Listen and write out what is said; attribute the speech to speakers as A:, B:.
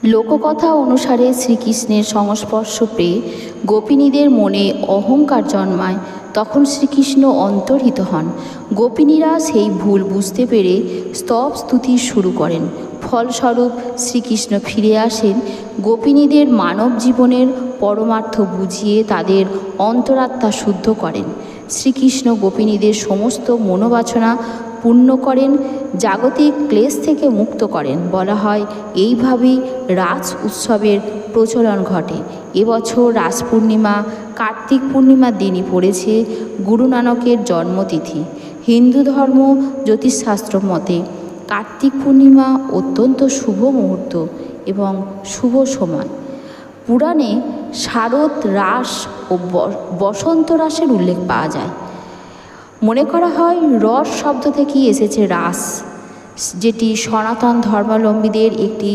A: লোককথা অনুসারে শ্রীকৃষ্ণের সংস্পর্শ পেয়ে গোপিনীদের মনে অহংকার জন্মায়। তখন শ্রীকৃষ্ণ অন্তর্হিত হন। গোপিনীরা সেই ভুল বুঝতে পেরে স্তব স্তুতি শুরু করেন। ফলস্বরূপ শ্রীকৃষ্ণ ফিরে আসেন, গোপিনীদের মানব জীবনের পরমার্থ বুঝিয়ে তাদের অন্তরাত্মা শুদ্ধ করেন। শ্রীকৃষ্ণ গোপিনীদের সমস্ত মনোবাসনা পূর্ণ করেন, জাগতিক ক্লেশ থেকে মুক্ত করেন। বলা হয় এইভাবেই রাস উৎসবের প্রচলন ঘটে। এবছর রাস পূর্ণিমা কার্তিক পূর্ণিমার দিনই পড়েছে গুরু নানকের জন্মতিথি। হিন্দু ধর্ম জ্যোতিষশাস্ত্র মতে কার্তিক পূর্ণিমা অত্যন্ত শুভ মুহূর্ত এবং শুভ সময়। পুরাণে শারদ রাস ও বসন্ত রাসের উল্লেখ পাওয়া যায়। মনে করা হয় রস শব্দ থেকেই এসেছে রাস, যেটি সনাতন ধর্মাবলম্বীদের একটি